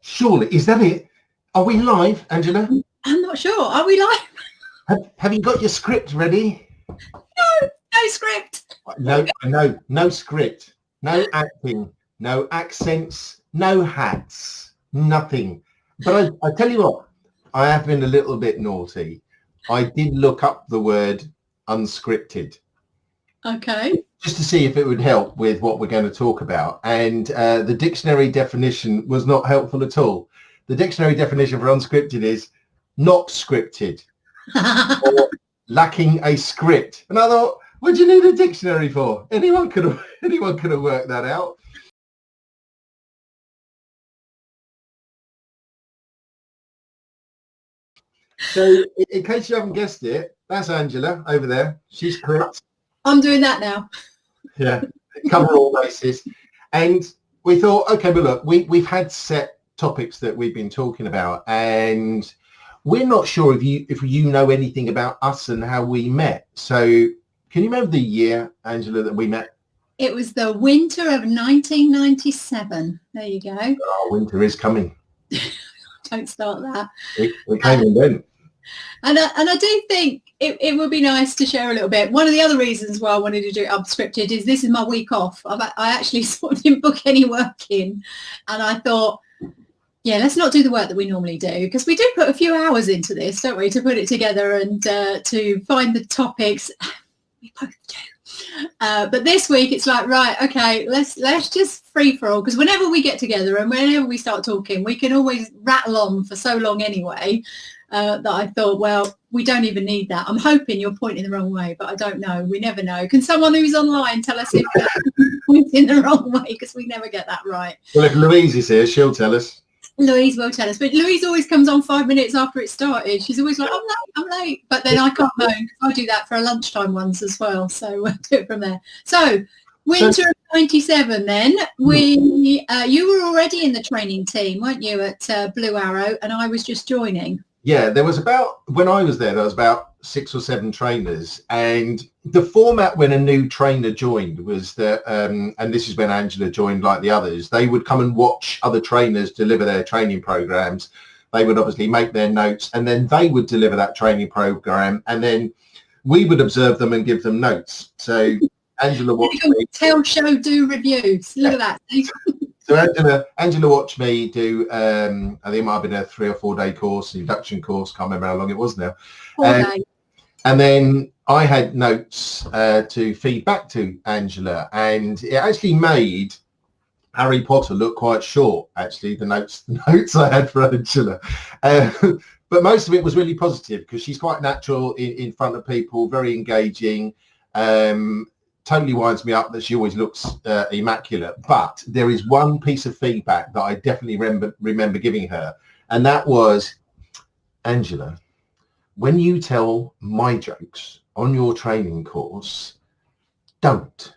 Surely, is that it? Are we live, Angela? I'm not sure. Are we live? Have you got your script ready? No script. No script. No acting. No accents. No hats. Nothing. But I tell you what, I have been a little bit naughty. I did look up the word unscripted. Okay. Just to see if it would help with what we're going to talk about. And the dictionary definition was not helpful at all. The dictionary definition for unscripted is not scripted or lacking a script. And I thought, what do you need a dictionary for? Anyone could have worked that out. So in case you haven't guessed it, that's Angela over there. She's Cripps. I'm doing that now. Yeah, cover all bases. And we thought, okay, but look, we've had set topics that we've been talking about, and we're not sure if you know anything about us and how we met. So can you remember the year, Angela, that we met? It was the winter of 1997. There you go. Oh, winter is coming. Don't start that. We came and went. And I do think it would be nice to share a little bit. One of the other reasons why I wanted to do it unscripted is this is my week off. I actually sort of didn't book any work in, and I thought, yeah, let's not do the work that we normally do, because we do put a few hours into this, don't we, to put it together and to find the topics. We both do. But this week it's like, right, okay, let's just free for all, because whenever we get together and whenever we start talking, we can always rattle on for so long anyway. That I thought, well, we don't even need that. I'm hoping you're pointing the wrong way, but I don't know. We never know. Can someone who's online tell us if we're pointing the wrong way, because we never get that right. Well, if Louise is here, she'll tell us. Louise will tell us, but Louise always comes on 5 minutes after it started. She's always like, I'm late, but then I can't moan. I do that for a lunchtime ones as well, so we'll do it from there. So winter of 97 then, you were already in the training team, weren't you, at Blue Arrow, and I was just joining. Yeah, when I was there was about 6 or 7 trainers, and the format when a new trainer joined was that, and this is when Angela joined like the others, they would come and watch other trainers deliver their training programs. They would obviously make their notes, and then they would deliver that training program, and then we would observe them and give them notes. So Angela watched me. Tell, show, do reviews. Look at that. So Angela watched me do, I think it might have been a 3 or 4 day course, induction course, can't remember how long it was now. 4 days. And then I had notes to feed back to Angela, and it actually made Harry Potter look quite short, actually, the notes I had for Angela. But most of it was really positive, because she's quite natural in front of people, very engaging. Totally winds me up that she always looks immaculate. But there is one piece of feedback that I definitely remember giving her, and that was, Angela, when you tell my jokes on your training course, don't,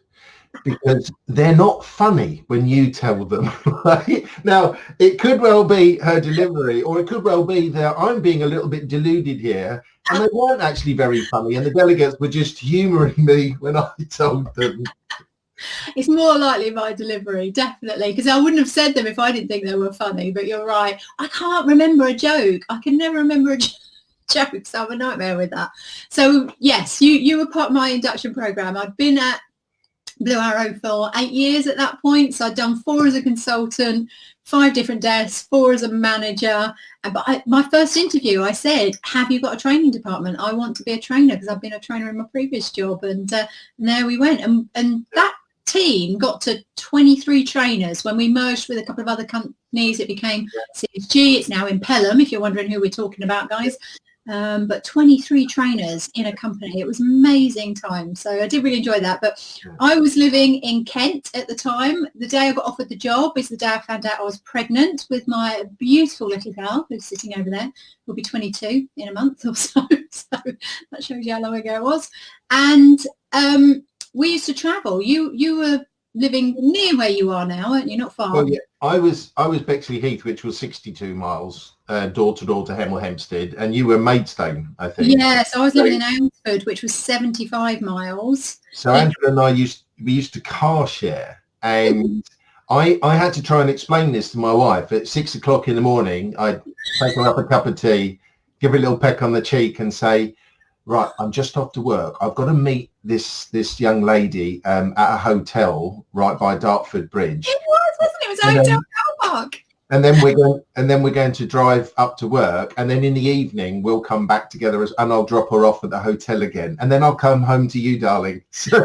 because they're not funny when you tell them. Right? Now, it could well be her delivery, or it could well be that I'm being a little bit deluded here, and they weren't actually very funny, and the delegates were just humouring me when I told them. It's more likely my delivery, definitely, because I wouldn't have said them if I didn't think they were funny. But you're right. I can't remember a joke. I can never remember a joke, so I'm a nightmare with that. So, yes, you were part of my induction programme. I'd been at Blue Arrow for 8 years at that point. So I'd done 4 as a consultant, 5 different desks, 4 as a manager. But my first interview, I said, have you got a training department? I want to be a trainer, because I've been a trainer in my previous job. And there we went. And that team got to 23 trainers. When we merged with a couple of other companies, it became CSG. It's now in Pelham, if you're wondering who we're talking about, guys. But 23 trainers in a company. It was amazing time. So I did really enjoy that. But I was living in Kent at the time. The day I got offered the job is the day I found out I was pregnant with my beautiful little girl who's sitting over there. Will be 22 in a month or so. So that shows you how long ago it was. And we used to travel. You were living near where you are now, aren't you? Not far. Well, yeah, I was Bexley Heath, which was 62 miles door to door to Hemel Hempstead, and you were Maidstone, I think. Yes, I was living in Amesford, which was 75 miles. So Angela and I used to car share, and I had to try and explain this to my wife at 6 o'clock in the morning. I'd take her up a cup of tea, give her a little peck on the cheek and say, right, I'm just off to work. I've got to meet this young lady at a hotel right by Dartford Bridge. It was, wasn't it? It was a hotel car park. And then we're going to drive up to work, and then in the evening we'll come back together, and I'll drop her off at the hotel again, and then I'll come home to you, darling. So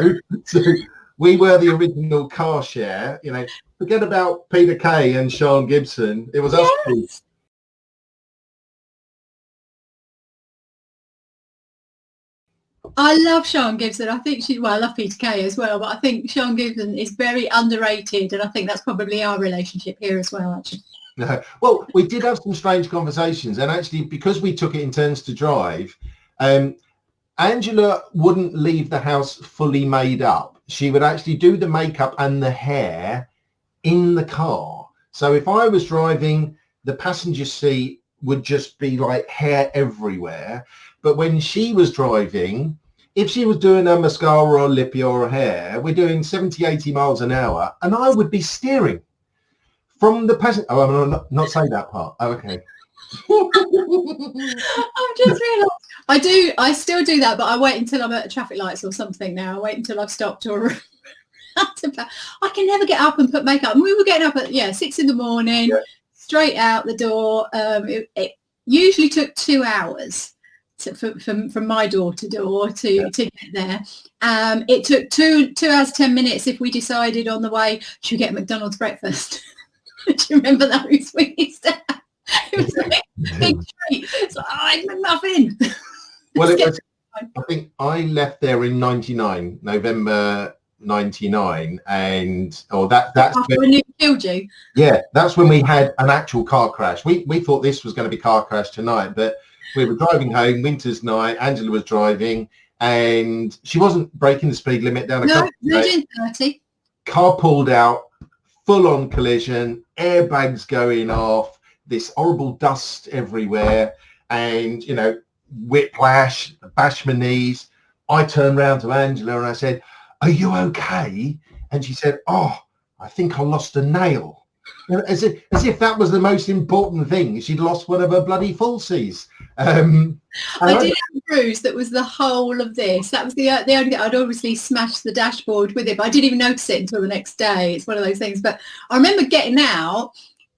we were the original car share. You know, forget about Peter Kay and Sean Gibson. It was us two. I love Sean Gibson. I think I love Peter Kay as well, but I think Sean Gibson is very underrated, and I think that's probably our relationship here as well, actually. Well, we did have some strange conversations, and actually, because we took it in turns to drive, Angela wouldn't leave the house fully made up. She would actually do the makeup and the hair in the car. So if I was driving, the passenger seat would just be like hair everywhere. But when she was driving, if she was doing a mascara or lippy or hair, we're doing 70, 80 miles an hour, and I would be steering from the passenger. Oh, I'm not saying that part. Oh, okay. I've just realised I still do that, but I wait until I'm at traffic lights or something now. I wait until I've stopped or I can never get up and put makeup. And we were getting up at 6 in the morning, straight out the door. It usually took 2 hours from my door to door to get there. It took 2 hours 10 minutes if we decided on the way, should we get McDonald's breakfast? Do you remember that? It was a big treat. It's like, I had muffin. Well, I think I left there in 99, November 99, and that's when it killed you. Yeah, that's when we had an actual car crash. We thought this was going to be car crash tonight, but we were driving home, winter's night. Angela was driving, and she wasn't breaking the speed limit down a country. No, 30. Car pulled out, full-on collision, airbags going off, this horrible dust everywhere, and, you know, whiplash, bashed my knees. I turned round to Angela and I said, are you okay? And she said, oh, I think I lost a nail. As if that was the most important thing. She'd lost one of her bloody falsies. I did have a bruise that was the whole of this. That was the only thing. I'd obviously smashed the dashboard with it, but I didn't even notice it until the next day. It's one of those things. But I remember getting out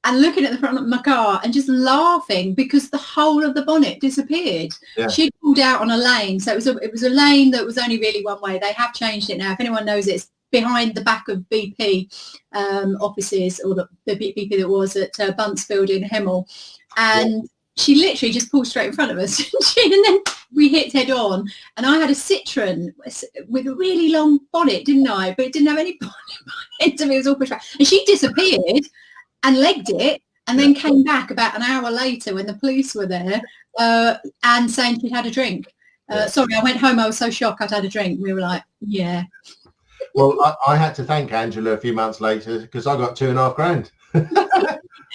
and looking at the front of my car and just laughing because the whole of the bonnet disappeared. Yeah. She pulled out on a lane. So it was a lane that was only really one way. They have changed it now. If anyone knows it, it's behind the back of BP offices, or the BP that was at Buntsfield in Hemel. And she literally just pulled straight in front of us. And then we hit head on. And I had a Citroen with a really long bonnet, didn't I? But it didn't have any bonnet. It was all pushed back. And she disappeared and legged it, and then came back about an hour later when the police were there and saying she'd had a drink. Sorry, I went home. I was so shocked I'd had a drink. We were like, yeah. Well, I had to thank Angela a few months later because I got $2,500 and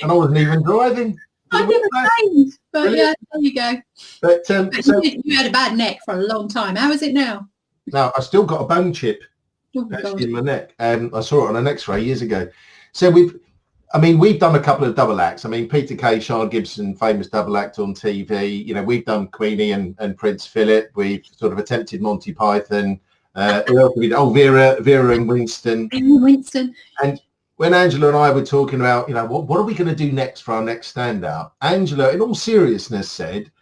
I wasn't even driving. I never claimed, but brilliant. Yeah, there you go. But so you had a bad neck for a long time. How is it now? Now I still got a bone chip actually in my neck, and I saw it on an X-ray years ago. So we've done a couple of double acts. I mean, Peter Kay, Sean Gibson, famous double act on TV. You know, we've done Queenie and Prince Philip. We've sort of attempted Monty Python. Vera and Winston. And when Angela and I were talking about, you know, what are we going to do next for our next stand-up? Angela, in all seriousness, said,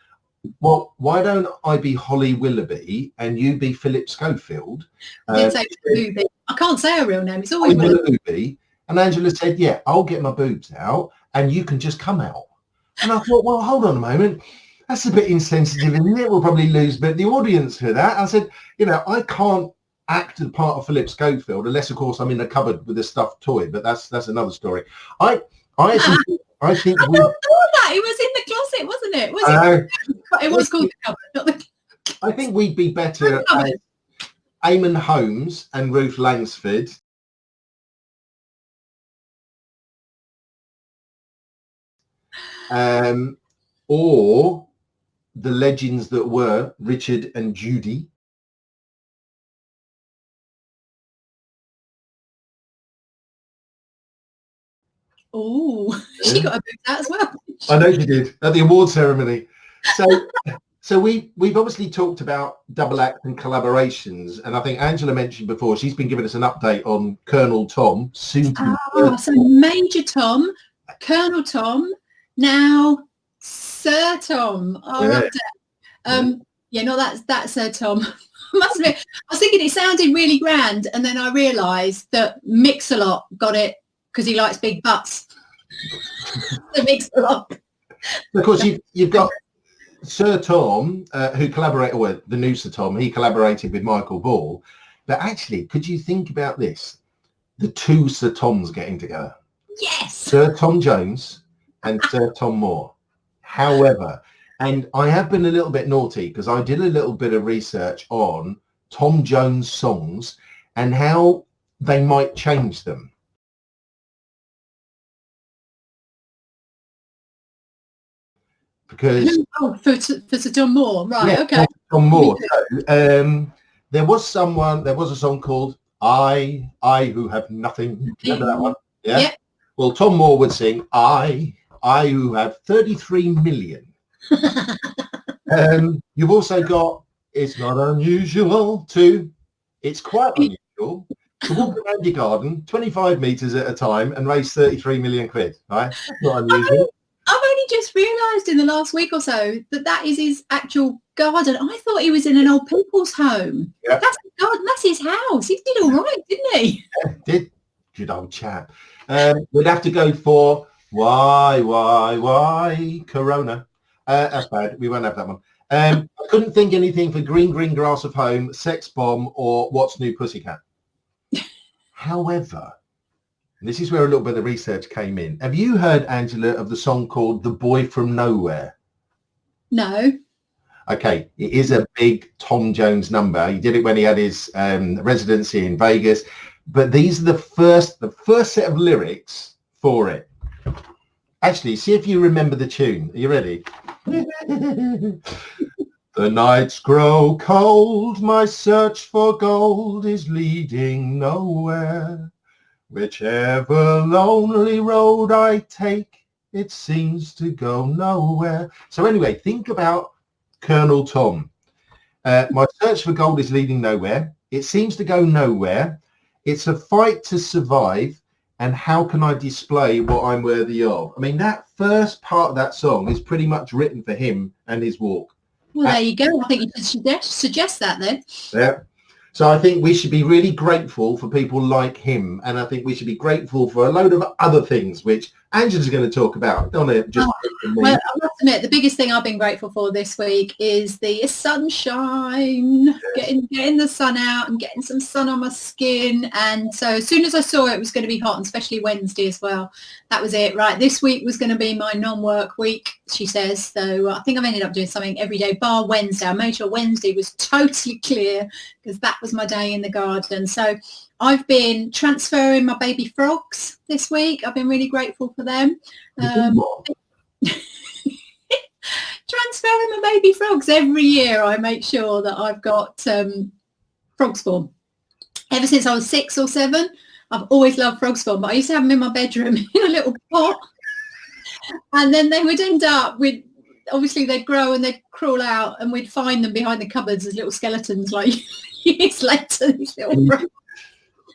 well, why don't I be Holly Willoughby and you be Philip Schofield? I can't say her real name. It's always Willoughby. And Angela said, yeah, I'll get my boobs out and you can just come out. And I thought, well, hold on a moment. That's a bit insensitive, isn't it? We'll probably lose the audience for that. I said, you know, I can't act the part of Philip Schofield unless, of course, I'm in a cupboard with a stuffed toy. But that's another story. I think I thought that it was in the closet, wasn't it? It was called the cupboard, not the. I think we'd be better as Eamon Holmes and Ruth Langsford. Or the legends that were Richard and Judy. Oh, she got a bit of that as well. I know she did at the award ceremony. So we've obviously talked about double act and collaborations, and I think Angela mentioned before she's been giving us an update on Colonel Tom, soon to be So Major Tom, Colonel Tom, now Sir Tom. No, that's Sir Tom. Must admit, I was thinking it sounded really grand, and then I realised that Mix-a-Lot got it because he likes big butts. The Mix-a-Lot. Of course, you've got Sir Tom, who collaborated with the new Sir Tom. He collaborated with Michael Ball. But actually, could you think about this? The two Sir Toms getting together. Yes. Sir Tom Jones and Sir Tom Moore. However, and I have been a little bit naughty because I did a little bit of research on Tom Jones songs and how they might change them. Because for Sir Tom Moore, right? Yeah, okay. Tom Moore. So, there was a song called "I Who Have Nothing." Remember that one? Yeah. Yep. Well, Tom Moore would sing "I Who Have 33 million." You've also got "It's Not Unusual" too. It's quite unusual to walk around your garden 25 meters at a time and raise 33 million quid. Right? That's not unusual. I've only just realised in the last week or so that is his actual garden. I thought he was in an old people's home. Yep. That's his garden. That's his house. He did all right, didn't he? Yeah, did. Good old chap. We'd have to go for why, Corona. That's bad. We won't have that one. I couldn't think anything for Green Grass of Home, Sex Bomb, or What's New Pussycat. However, this is where a little bit of research came in. Have you heard, Angela, of the song called The Boy From Nowhere? No. Okay, it is a big Tom Jones number. He did it when he had his residency in Vegas. But these are the first set of lyrics for it. Actually, see if you remember the tune. Are you ready? The nights grow cold, my search for gold is leading nowhere. Whichever lonely road I take, it seems to go nowhere. So anyway, think about Colonel Tom. My search for gold is leading nowhere. It seems to go nowhere. It's a fight to survive. And how can I display what I'm worthy of? I mean, that first part of that song is pretty much written for him and his walk. Well, there you go. I think you should suggest that then. Yeah. So I think we should be really grateful for people like him. And I think we should be grateful for a load of other things, which Angela's going to talk about. Don't it? Just well, I must admit, the biggest thing I've been grateful for this week is the sunshine, yes. getting the sun out and getting some sun on my skin. And so as soon as I saw it was going to be hot, and especially Wednesday as well, that was it. Right, this week was going to be my non-work week, she says. So I think I've ended up doing something every day, bar Wednesday. I made sure Wednesday was totally clear because that was my day in the garden. So I've been transferring my baby frogs this week. I've been really grateful for them. Transferring my baby frogs every year. I make sure that I've got frog spawn. Ever since I was 6 or 7, I've always loved frog spawn, but I used to have them in my bedroom in a little pot. And then they would end up with, obviously they'd grow and they'd crawl out and we'd find them behind the cupboards as little skeletons like years later. These little frogs.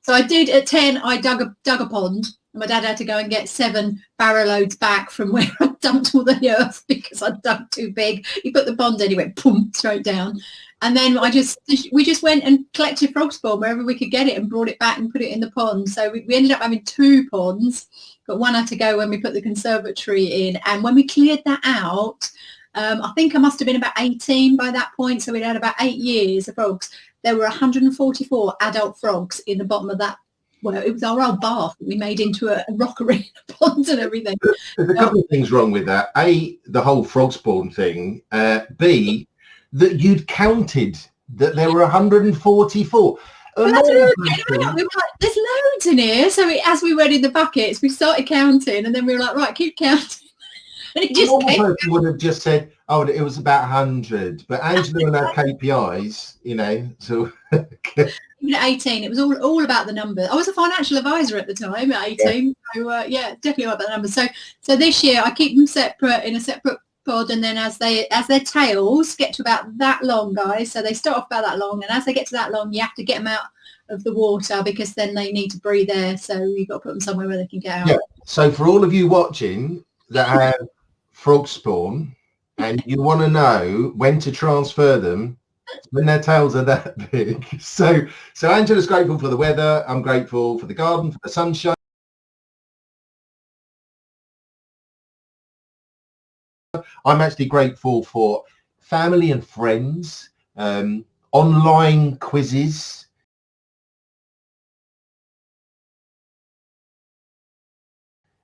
So I did at 10, I dug a pond. And my dad had to go and get 7 barrow loads back from where I dumped all the earth because I dug too big. He put the pond in, he went boom, straight down. And then we just went and collected frog spawn wherever we could get it and brought it back and put it in the pond. So we ended up having 2 ponds, but one had to go when we put the conservatory in. And when we cleared that out, I think I must have been about 18 by that point. So we'd had about 8 years of frogs. There were 144 adult frogs in the bottom of that. Well, it was our old bath that we made into a rockery, pond and everything. There's a couple of things wrong with that. A, the whole frog spawn thing. B, that you'd counted that there were 144. Well, that's we were like, there's loads in here. So as we went in the buckets, we started counting and then we were like, right, keep counting. And it just person would have just said, oh, it was about 100. But Angela and her KPIs, you know, so... even at 18, it was all about the numbers. I was a financial advisor at the time at 18. So yeah, definitely all about the numbers. So this year I keep them separate in a separate pod, and then as their tails get to about that long, guys, so they start off about that long, and as they get to that long, you have to get them out of the water because then they need to breathe air. So you've got to put them somewhere where they can get out. Yeah. So for all of you watching that have frog spawn and you want to know when to transfer them, when their tails are that big. So Angela's grateful for the weather. I'm grateful for the garden, for the sunshine. I'm actually grateful for family and friends, online quizzes,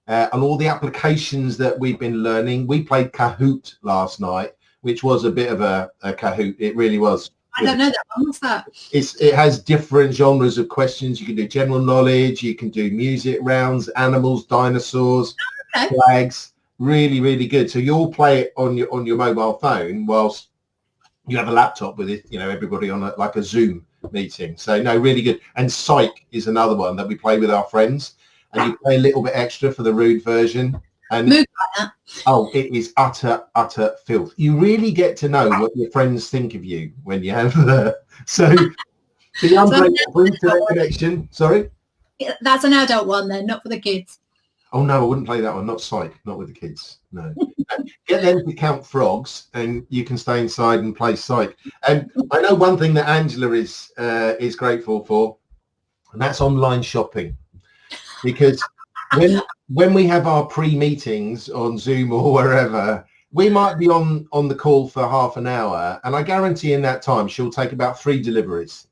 and all the applications that we've been learning. We played Kahoot last night, which was a bit of a Kahoot. It really was. I don't know that one. What's that? It has different genres of questions. You can do general knowledge, you can do music rounds, animals, dinosaurs, flags. Really, really good. So you'll play it on your mobile phone whilst you have a laptop with it, everybody on like a Zoom meeting. So no, really good. And Psych is another one that we play with our friends, and you pay a little bit extra for the rude version. And it is utter filth. You really get to know what your friends think of you when you have so the ungrateful internet connection. Sorry, that's an adult one then, not for the kids. Oh no, I wouldn't play that one. Not Psych, not with the kids. No. Get them to count frogs, and you can stay inside and play Psych. And I know one thing that Angela is grateful for, and that's online shopping, because when we have our pre-meetings on Zoom or wherever, we might be on the call for half an hour, and I guarantee in that time she'll take about 3 deliveries.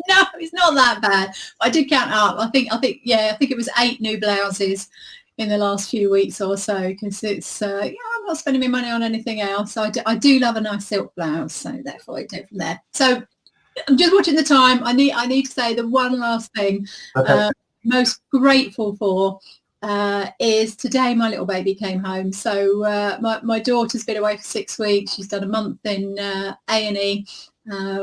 No, it's not that bad. I did count up. I think it was 8 new blouses in the last few weeks or so, because it's I'm not spending my money on anything else. So I do love a nice silk blouse, so therefore I do it from there. So I'm just watching the time. I need to say the one last thing. Okay. Most grateful for is today my little baby came home. So my daughter's been away for 6 weeks. She's done a month in A&E,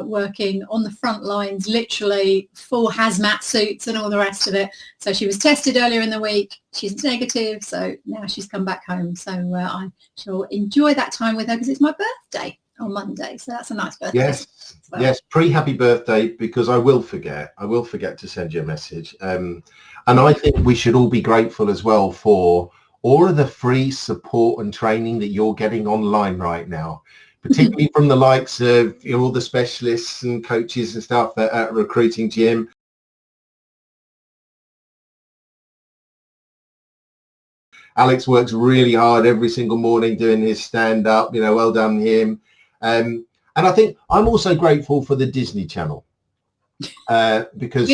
working on the front lines, literally full hazmat suits and all the rest of it. So she was tested earlier in the week. She's negative, so now she's come back home. So I shall enjoy that time with her because it's my birthday on Monday. So that's a nice birthday. Yes, pre-happy birthday, because I will forget to send you a message. And I think we should all be grateful as well for all of the free support and training that you're getting online right now, particularly from the likes of all the specialists and coaches and stuff at Recruiting Gym. Alex works really hard every single morning doing his stand-up, well done him. And I think I'm also grateful for the Disney Channel, because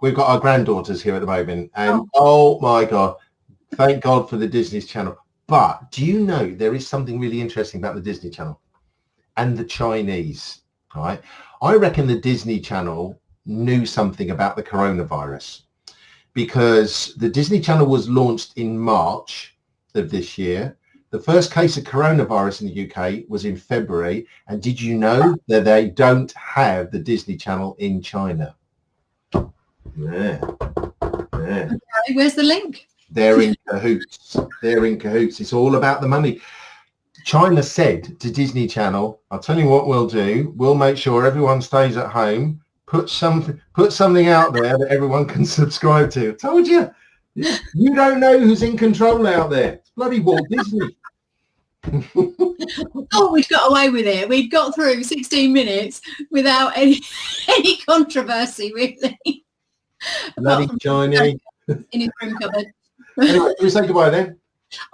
we've got our granddaughters here at the moment, and oh my God, thank God for the Disney Channel. But do you know there is something really interesting about the Disney Channel and the Chinese, right? I reckon the Disney Channel knew something about the coronavirus, because the Disney Channel was launched in March of this year. The first case of coronavirus in the UK was in February. And did you know that they don't have the Disney Channel in China? Yeah. Okay, where's the link? They're in cahoots. It's all about the money. China said to Disney Channel, I'll tell you what we'll do. We'll make sure everyone stays at home. Put something out there that everyone can subscribe to. I told you. You don't know who's in control out there. It's bloody Walt Disney. Oh, we'd got away with it. We'd got through 16 minutes without any controversy, really. Bloody Chinese. In his room cupboard. Anyway, we say goodbye then.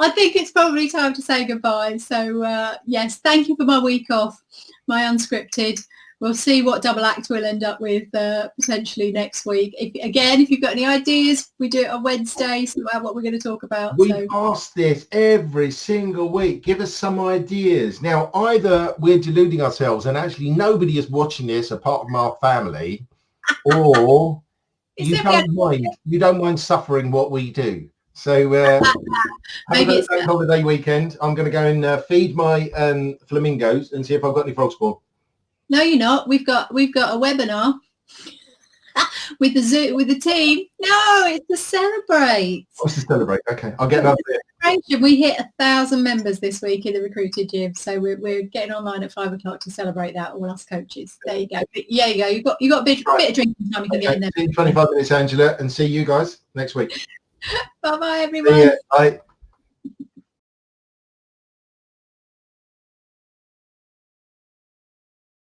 I think it's probably time to say goodbye. So, yes, thank you for my week off, my unscripted. We'll see what double act we'll end up with potentially next week. If you've got any ideas, we do it on Wednesday, so about what we're going to talk about. We ask this every single week. Give us some ideas. Now, either we're deluding ourselves and actually nobody is watching this apart from our family, or you don't mind suffering what we do. So have a great holiday weekend. I'm going to go and feed my flamingos and see if I've got any frog spawn. No, you're not. We've got a webinar with the team. No, it's to celebrate. What's to celebrate? Okay, I'll get that there. We hit 1,000 members this week in the Recruited Gym, so we're getting online at 5 o'clock to celebrate that. All us coaches. There you go. Yeah, you go. You got a bit of drinking time. You can get in there. See you in 25 minutes, Angela, and see you guys next week. Bye, everyone. Bye.